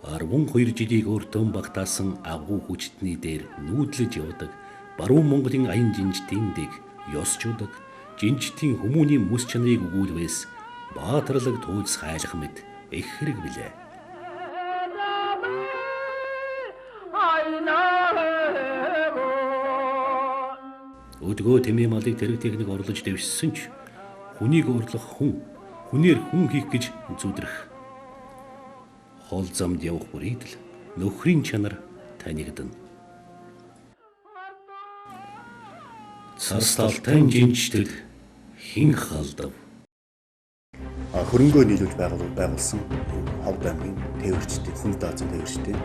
12 жилийг өөртөө багтаасан агуу хүчтний дээр нүүдлэж явдаг баруун Монголын аян жинжтийн дэг ёсчудаг жинжтийн хүмүүний мэс чанарыг өгүүлвээс баатарлаг туульс хайлах мэд их хэрэг билээ. Өдгөө тэмээ малыг тэрэг техник орлож дэвшсэн ч хүнийг өрлөх хүн, хүнээр хүн хийх гэж зүдрэх. Хол замд явах бүрийдл нөхрийн чанар танигдана. Цас талтай жинждэг хин халдав. Хөрөнгөө нийлүүлж байгуулсан Ховд аймгийн тээвэрчдийн хүн даацсан тээвэрчдийн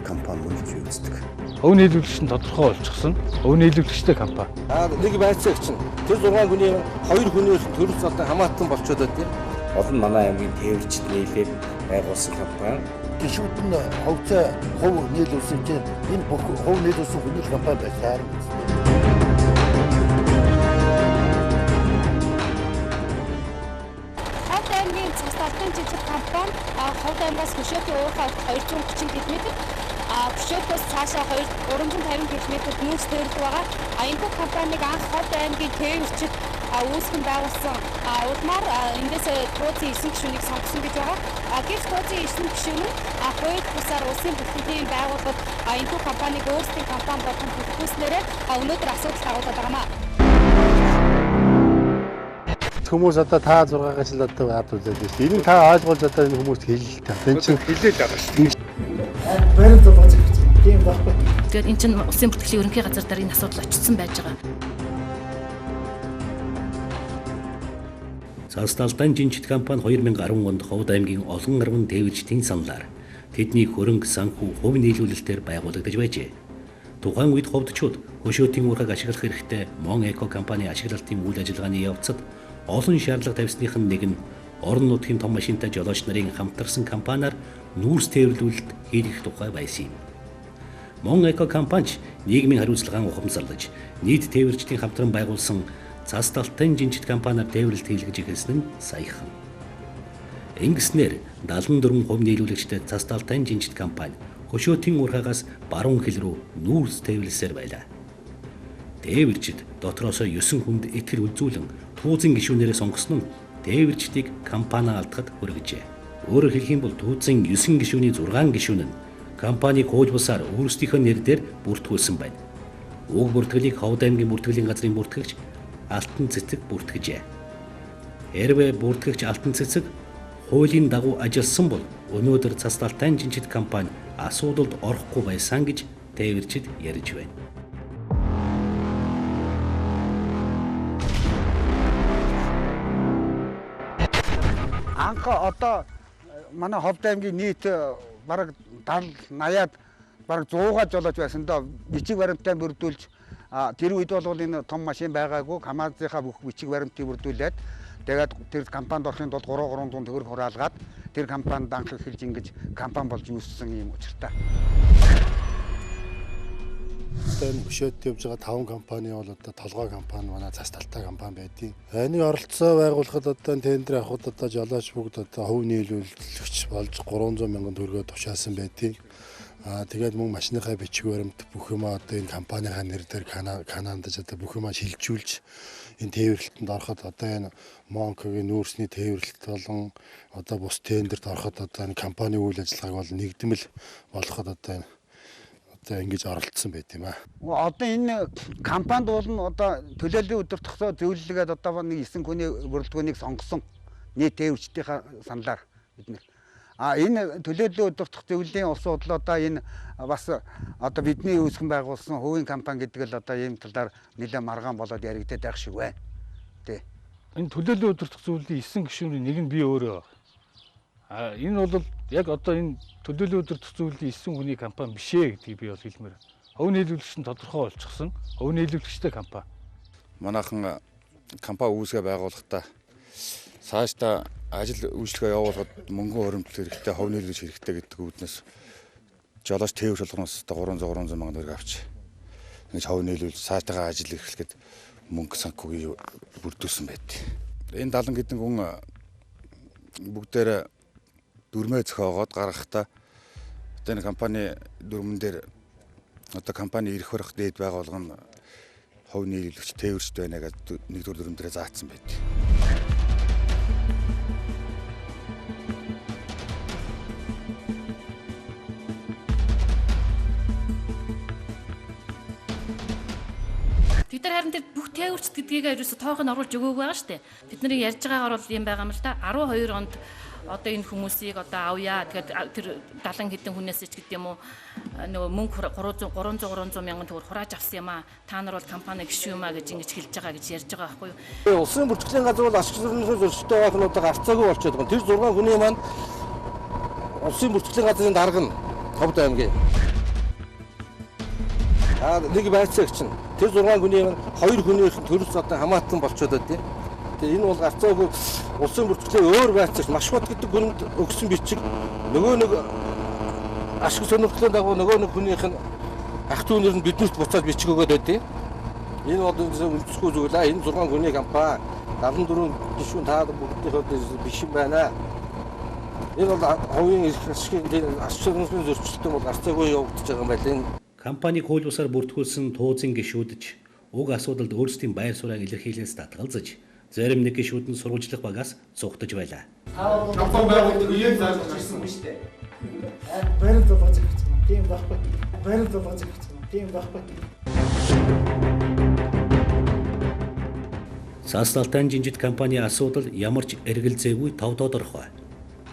компани мөн үздэг. Хөв нийлүүлэгч нь тодорхой болчихсон. Хөв нийлүүлэгчтэй компани. Нэг байцаагч нь тэр 6 хүний 2 хүнээс төрөлс одоо хамаатан болчиход байт. Олон манай аймгийн тээвэрчд нийлээд байгуулсан компани. Гişүүд нь ховцоо хөв нийлүүлсэн чинь энэ бүх хөв нийлүүлсэн хүний компани байсан. Ховд аймгийн цас талтай жижиг компани Ховд аймгаас хөшөөтийн уурхай 230 км, хөшөөтөөс цаашаа 350 км нүүрс төрөлд байгаа. Энэ компаниг анх Ховд аймгийн тээвэрчид үүсгэн байгуулсан. Улмаар эндээс тооцын 9 гишүүнийг сонгосон гэж байгаа. Гэвч тооцын 9 гишүүн нь хууль бусаар улсын бүртгэлийн байгууллагад энэ компаниг өөрсдийн компани болгон бүртгүүлснээрээ өнөөдөр асуудал дагуулдаг байнамаа. Хүмүүс одоо та 6-аас л одоо ард үзээд байна. Энийг та ойлгуулж одоо энэ хүмүүст хэлээ. Энэ чинь Хилээд байгаа шүү дээ. баримт болгож тийм байхгүй. Тэгэхээр эн чинь улсын бүртгэлийн ерөнхий газар дээр энэ асуудал очсон байж байгаа. Цас талтай жинжит компани 2010 онд Ховд аймгийн олон арван тээвэрчдийн саналаар тэдний хөрөнгө санхүү хувь нийлүүлэлтээр байгуулагдаж байжээ. Тухайн үед ховдчууд хөшөөтийн уурхайг ашиглах хэрэгтэй Мон Эко компани ашиглалтын үйл ажиллагааны явцад олон шаардлага тавьсных нь нэг нь орон нутгийн том машинтай жолооч нарын хамтарсан компаниар нүүрс тээвэрлүүлэлт хийх тухай байсан юм. Мон Эко компани нийгмийн хариуцлагаан ухамсарлаж нийт тээвэрчдийн хамтран байгуулсан цас талтай жинжит компаниар тээвэрлэлт хийлгэж эхэлсэн нь саяхан. Ингэснээр 74 хувь нийлүүлэгчтэй цас талтай жинжит компани хөшөөтийн уурхайгаас баруун хил рүү нүүрс тээвэрлсээр байлаа. Тээвэрчид дотроосоо 9 хүнд итгэл үзүүлэн туузын гишүүнээрээ сонгосон нь тээвэрчдийг компани алдахад хүргэжээ. Өөрөөр хэлэх юм бол туузын 9 гишүүний 6 гишүүн нь компаниг хууж бусаар өөрсдийнхөө нэрээр бүртгүүлсэн байна. Уг бүртгэлийг Ховд аймгийн бүртгэлийн газрын бүртгэгч Алтан цэцэг бүртгэжээ. Хэрвээ бүртгэгч Алтан цэцэг хуулийн дагуу ажилласан бол өнөөдөр цас талтай жинжит компани асуудалд орохгүй байсан гэж тээвэрчид ярьж байна. Анх одоо манай Ховд аймгийн нийт бараг 70-80-аад бараг 100-аад жолооч байсан доо бичиг баримттай бүрдүүлж тэр үед бол энэ том машин байгаагүй КАМАЗ-ийнхаа бүх бичиг баримтыг бүрдүүлээд тэгээд тэр компанид орохын тулд 300 төгрөг хураалгаад тэр компанид анх эхэлж ингэж компани болж үүссэн юм учиртай. Одоо энэ хөшөөд явж байгаа 5 компани бол одоо толгой компани манай цас талтай компани байдیں۔ Энийг оролцоо байгуулахад одоо тендер авахд одоо жолооч бүгд одоо хөв нийлүүлэгч болж 300 мянган төгрөгөөр тушаасан байдیں۔ Тэгээд мөн машиныхаа бичиг баримт бүх юм одоо энэ компанийнхаа нэр дээр Канадаж одоо бүх юм шилжүүлж энэ тээвэрлэлтэнд ороход одоо энэ Монкогийн нүүрсний тээвэрлэлт болон одоо бус тендерт ороход одоо энэ компани үйл ажиллагааг бол нэгдмэл болгоход одоо ингэж оролцсон байт юм аа. Одоо энэ компанид бол одоо төлөөллийн өдөр тогтоо зөвлөлгээд одоо нэг 9 хүний бүрэлдэхүүнийг сонгосон нийт тээвэрчдийнхаа саналаар бид нэр энэ төлөөллийн өдөртөх зөвлөлийн улсын хурлаа одоо энэ бас одоо бидний үүсгэн байгуулсан хувийн компани гэдэг л одоо ийм талаар нэлээд маргаан болоод яригдаад байх шиг байна. Тэ. Энэ төлөөллийн өдөртөх зөвлөлийн 9 гишүүний нэг нь би өөрөө. Энэ бол яг одоо энэ төлөөллийн өдөртөх зөвлөлийн 9 хүний компани биш ээ гэдгийг би бол хэлмээр. Хөв нийлүүлэгч нь тодорхой болчихсон. Хөв нийлүүлэгчтэй компани. Манайхан компани үүсгээ байгуулахдаа цаашдаа ажил үйлчлэгээ явуулахад мөнгөн хөрөмтөл хэрэгтэй, хөв нийлүүлэгч хэрэгтэй гэдэг үүднээс жолооч тээвэрч болгоноос 300 мянган төгрөг авч ингэж хөв нийлүүлж цаашдаа ажил эрхлэхэд мөнгө санхүүгийн бүрдүүлсэн байт. Энэ 70 хэдэн хүн бүгдээр дүрмээ зохиогоод гаргахдаа Одоо энэ компани дүрмэн дээр одоо компани ирэх барах дээд байгууллага нь хувь нийлүүлэгч тээвэрчд байна гэдэг нэгдүгээр дүрмэн дээр заасан байдаг. Бид нар харин тэр бүх тээвэрчд гэдгийг ерөөсө тоог нь оруулж өгөөгүй байгаа шүү дээ. Бид нарыг ярьж байгаагаар бол юм байгаа юм л да. 12 онд одоо энэ хүмүүсийг одоо авъя. Тэгэхээр тэр 70 хэдэн хүнээс ч гэдэг юм уу нөгөө мөнгө 300 мянган төгрөг хурааж авсан юм аа. Та нар бол компани гишүүн юм аа гэж ингэж хэлж байгаа гэж ярьж байгаа байхгүй юу? Улсын бүртгэлийн газар бол ашиг зөрчилдөө зөрчилтэй байх нь одоо гарцаагүй болчиход байгаа. Тэр 6 хүний маань улсын бүртгэлийн газрын дарга нь Ховд аймгийн. Нэг байцаагч нь тэр 6 хүний маань 2 хүнийх нь төрөлс одоо хамаатан болчиход байна. Тэгээ энэ бол гарцаагүй улсын бүртгэлийн өөр байцаагч Машбат гэдэг хүнд өгсөн бичиг нөгөө нэг ашиг сонирхлын дагуу нөгөө нэг хүнийх нь ах түүнэр нь биднэрт буцаад бичиг өгөөд байдیں۔ Энэ бол үндэсгүй зүйл аа. Энэ 6 хүний компани 74 гишүүн та бүгдийнхээ биш юм байна. Энэ бол хувийн ашигын зөрчилтөнд бол гарцаагүй явагдаж байгаа юм байна. Компаниг хууль бусаар бүртгүүлсэн туузын гишүүдж уг асуудалд өөрсдийн байр сууриаг илэрхийлээс татгалзаж зарим нэг гишүүд нь сурвалжлах багаас зугтаж байлаа. Компани байгуулдаг үеийг зааж ирсэн юм шүү дээ. Барилт болгож ирсэн юм. Тийм байхгүй. Барилт болгож ирсэн юм. Тийм байхгүй. Саасталтан жинжит компани асуудал ямар ч эргэлзээгүй тав тодорхой.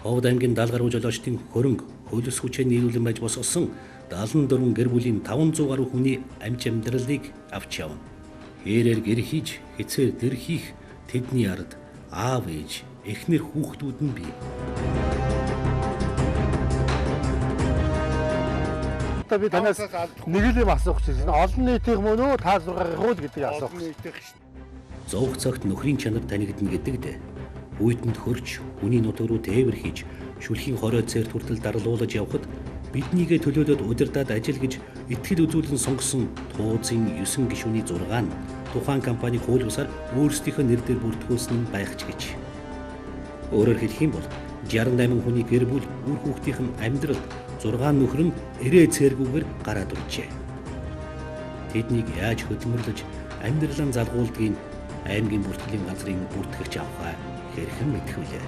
Ховд аймгийн даалгаруу жолоочдын хөрөнгө хөлс хүчээр нийлүүлэн байж босгосон 74 гэр бүлийн 500 гаруй хүний амж амьдралыг авч явна. Хэрээр гэр хийж, хэцээр дэр хийх тэдний ард аав ээж, эхнэр хүүхдүүд нь бий. Одоо би танаас нэг л юм асуух гэсэн. Олон нийтийн мөн үү та 6 гол гэдэг асуух. Зовх цагт нөхрийн чанар танигдна гэдэгт үйдэнд хөрч, хүний нутаг руу тээвэр хийж, шүлхийн хорой цэрт хүртэл дарлуулж явхад биднийгээ төлөөлөд удирдаад ажил гэж итгэл үзүүлэн сонгосон туузын 9 гишүүний 6 нь тухайн компани хууль бусаар өөрсдийнхөө нэр дээр бүртгүүлсэн нь байхч гэж. Өөрөөр хэлэх юм бол 68 хүний гэр бүл үр хүүхдийн нь амьдралд 6 нөхөр нь эрээ цээргүүгээр гараад иржээ. Тэднийг яаж хөдөлмөрлөж амьдралаа залгуулдгийг аймгийн бүртгэлийн газрын бүртгэгч авахаа хэрхэн мэдэх вүлээ.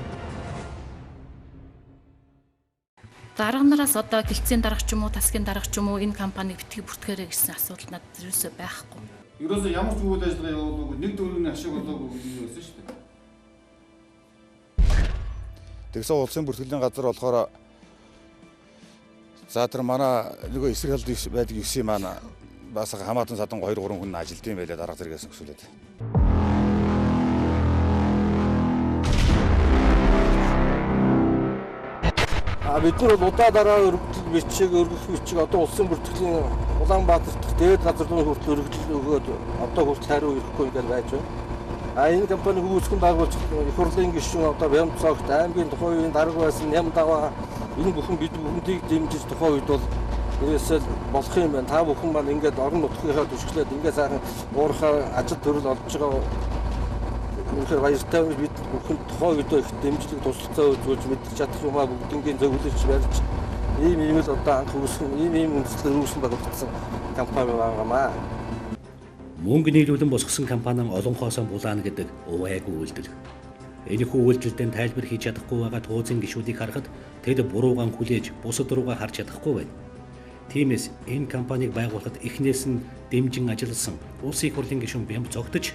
Дарга нараас одоо гэлцийн дарга ч юм уу, тасгийн дарга ч юм уу энэ компаниг битгий бүртгээрэй гэсэн асуудал надад юусоо байхгүй. Ерөөсөө ямар ч үйл ажиллагаа явуулаагүй, нэг дөрөвний ашиг болоогүй гэж байсан шүү дээ. Тэгсэн улсын бүртгэлийн газар болохоор за тэр манай нөгөө эсрэг халд байдаг 9 маань бас хамаатан садан 2 3 хүн ажилтсан байлаа дарга зэрэгээс өсвөлээд. Бид нар бол удаа өргөдөл бичиг одоо улсын бүртгэлийн Улаанбаатар дахь дээд газар руу хүртэл өргөдөл өгөөд одоо хүртэл хариу ирэхгүй ингээд байж байна. Энэ компани үүсгэн байгуулж их хурлын гишүүн одоо Бямцогт аймгийн тухайн үеийн дарга байсан Нямдаваа энэ бүхэн бид бүхнийг дэмжиж тухайн үед бол ерөөсөө болох юм байна. Та бүхэн маань ингээд орон нутгийнхаа түшиглээд ингээд сайхан уурхаа ажил төрөл олж байгаа. Үнэхээр баяртай бид бүхэн тухайн үед их дэмжлэг туслалцаа үзүүлж мэдчих чадах юм аа бүгднийг зөвлөж барьж ийм л одоо анх үүсгэн ийм үндэслэл үүсгэн байгуулсан компани байгаамаа. Мөнгө нийлүүлэн босгосон компани олонхоосоо булаана гэдэг увайгүй үйлдэл. Энэхүү үйлдэлдээ тайлбар хийж чадахгүй байгаа туузын гишүүдийг харахад тэд буруугаан хүлээж бусад руугаа харж чадахгүй байна. Тиймээс энэ компаниг байгуулахад эхнээс нь дэмжин ажилласан улсын их хурлын гишүүн Бямб зогтож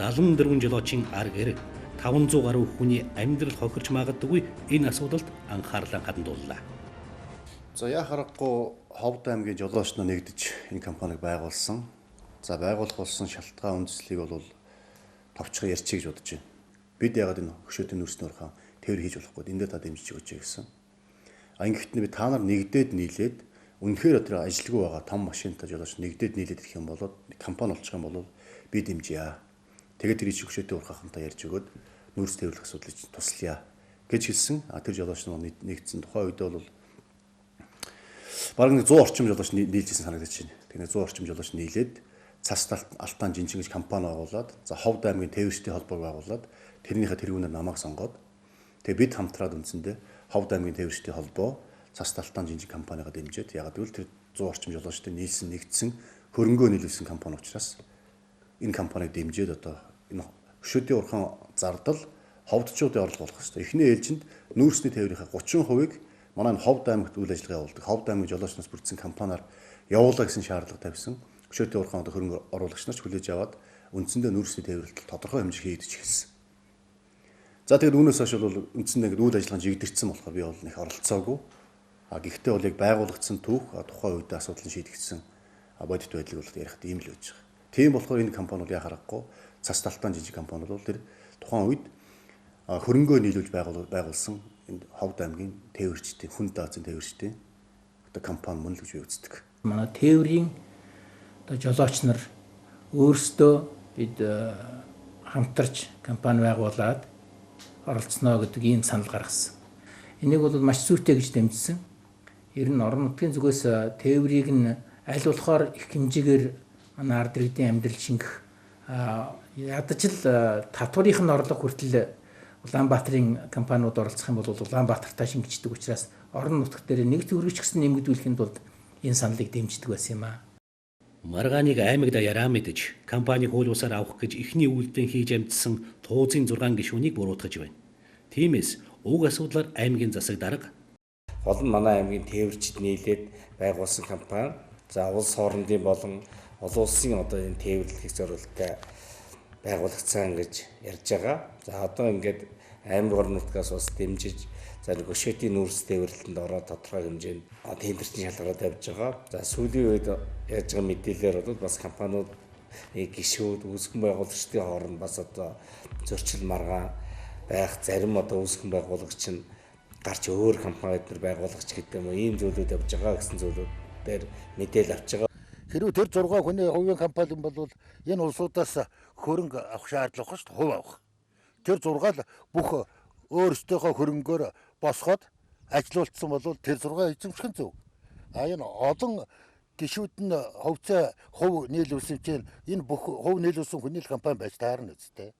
74 жолоочийн ар гэр 500 гаруй хүний амьдрал хохирч магадгүй энэ асуудалд анхаарлаа хандууллаа. За яа харахгүй Ховд аймгийн жолооч нар нэгдэж энэ компаниг байгуулсан. За байгуулах болсон шалтгаан үндэслэлийг бол товчхон ярьчих гэж бодож байна. Бид ягаад энэ хөшөөтийн нүрсний урхаа тээвэр хийж болохгүй эндээ та дэмжиж өгч гэсэн. Ингэхдээ би та нар нэгдээд нийлээд үнэхээр тэр ажилгүй байгаа том машинтай жолооч нэгдээд нийлээд ирэх юм бол компани болчих юм бол би дэмжье. Тэгээд тэр ичиг хөшөөтийн урхаахантай ярьж өгөөд нүүрс тээвэрлэх асуудлыг туслая гэж хэлсэн. Тэр жолооч нар нэгдсэн тухайн үед бол бараг 100 орчим жолооч нийлжсэн санагдаж байна. Тэгээд 100 орчим жолооч нийлээд цас алтан жинжин гэж компани байгуулад за Ховд аймгийн тээвэрчдийн холбоог байгуулад тэрнийхээ тэргүүнээр намайг сонгоод тэгээд бид хамтраад үндсэндээ Ховд аймгийн тээвэрчдийн холбоо цас талтан жинжиг компанигаа дэмжиж яг гэвэл тэр 100 орчим жолоочтой нийлсэн нэгдсэн хөрөнгөө нийлүүлсэн компани учраас энэ компанийг дэмжиж одоо энэ хөшөөдийн урхан зардал ховдчуудын орлого болох хэрэгтэй. Эхний ээлжинд нүүрсний тээврийн 30%-ийг манай Ховд аймагт үйл ажиллагаа явуулдаг. Ховд аймаг жолоочноос бүрдсэн компаниар явуулаа гэсэн шаардлага тавьсан. Хөшөөдийн урхан одоо хөрөнгө оруулагч нар ч хүлээж аваад үндсэндээ нүүрсний тээвэрлэлд тодорхой хэмжээ хийдэж эхэлсэн. За тэгээд үүнээс хойш бол үндсэндээ ингээд үйл ажиллагаа жигдэрсэн болохоор би бол нэг оролцоогүй. Гэхдээ бол яг байгуулагдсан түүх тухайн үед асуудал нь шийдэгдсэн бодит байдлыг бол ярихад ийм л байж байгаа. Тийм болохоор энэ компани бол яхахгүй цас талтан жижиг компани бол тэр тухайн үед хөрөнгөө нийлүүлж байгуулсан энэ Ховд аймгийн тээвэрчдийн хүн даацын тээвэрчдийн одоо компани мөн л гэж үздэг. Манай тээврийн одоо жолооч нар өөрсдөө бид хамтарч компани байгуулад оролцсноо гэдэг ийм санал гаргасан. Энийг бол маш зүйтэй гэж дэмжсэн. Ер нь орон нутгийн зүгээс тээврийг нь аль болохоор их хэмжээгээр манай ард иргэдийн амьдрал шингэх ядаж л татварын орлого хүртэл Улаанбаатарын компаниуд оролцох юм бол Улаанбаатартаа шингэждэг учраас орон нутгт дээр нэг төгрөгч гэсэн нэмэгдүүлэхэд тулд энэ саналыг дэмждэг байсан юм аа. Маргааныг аймаг даяараа мэдэж компани хууль бусаар авах гэж эхний үйлдэл хийж амжсан туузын 6 гишүүнийг буруутгаж байна. Тиймээс уг асуудлаар аймгийн засаг дарга гол нь манай аймгийн тээвэрчид нийлээд байгуулсан компани за улс хоорондын болон олон улсын одоо энэ тээвэрлэхийг зориултай байгуулагдсан гэж ярьж байгаа. За одоо ингээд аймаг орон нутгаас бас дэмжиж за хөшөөдийн нүүрс тээвэрлэлтэнд ороод тодорхой хэмжээнд тендерчийн шалгараа тавьж байгаа. За сүүлийн үед яаж байгаа мэдээлэлээр бол бас компаниуд гишүүд үүсгэн байгуулагчдын хооронд бас одоо зөрчил маргаан байх зарим одоо үүсгэн байгуулагч нь гарч өөр компанид нар байгуулагч гэдэг юм уу ийм зүйлүүд явж байгаа гэсэн зүйлүүд дээр мэдээлэл авч байгаа. Хэрвээ тэр 6 хүний хувийн компани бол энэ улсуудаас хөрөнгө авах шаардлага шүү дээ, хувь авах. Тэр 6 л бүх өөрсдийнхөө хөрөнгөөр босгоод ажилуулсан бол тэр 6 эзэмших нь зөв. Энэ олон гишүүд нь хувьцаа хувь нийлүүлсэн чинь энэ бүх хувь нийлүүлсэн хүний компани байж таарна үстэй.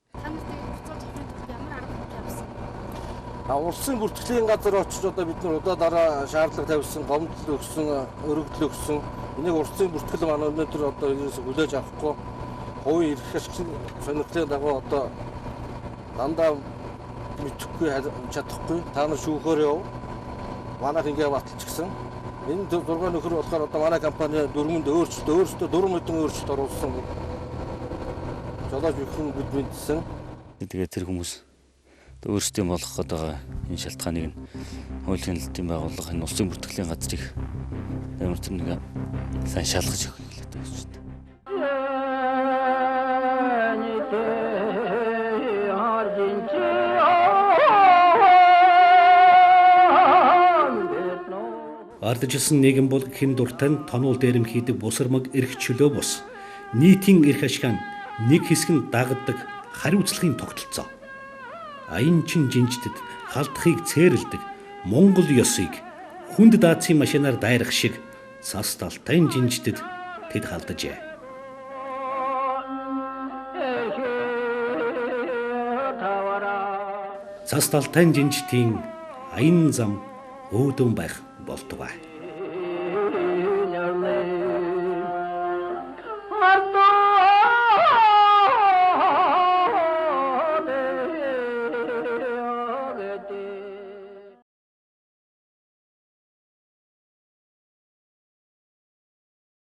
Улсын бүртгэлийн газар очиж одоо бид нар удаа дараа шаардлага тавьсан, гомдол өгсөн, өргөдөл өгсөн. Энийг улсын бүртгэл манай өнөөдөр одоо ерөөсө хүлээж авахгүй хувийн эрх ашигын сонирхлын дагуу одоо дандаа мэдхгүй чадахгүй. Та нар шүүхээр яв. Манайх ингээ баталчихсан. Энэ 6 нөхөр болохоор одоо манай компани дөрмөнд өөрсдөө 4 мэдэн өөрчлөлт оруулсан. Жолооч бүхэн бид мэдсэн. Тэгээд тэр хүмүүс өөрсдөө болгох гээд байгаа энэ шалтгааныг нь хуулийн хэлтийн байгууллага энэ улсын бүртгэлийн газрыг ямар ч нэг сайн шалгаж өгөх хэрэгтэй байна шүү дээ. Ардчилсан нийгэм бол хэн дуртай нь тонуул дээрм хийдэг бусармаг эрх чөлөө бус. Нийтийн эрх ашигын нэг хэсэг нь дагдаг хариуцлагын тогтолцоо. Аян чин жинжтэд халдахыг цээрэлдэг Монгол ёсыг хүнд даацын машинаар дайрах шиг цас талтайн жинжтэд тэд халдажээ. Цас талтайн жинжтийн аян зам өөдөн байх болтугай.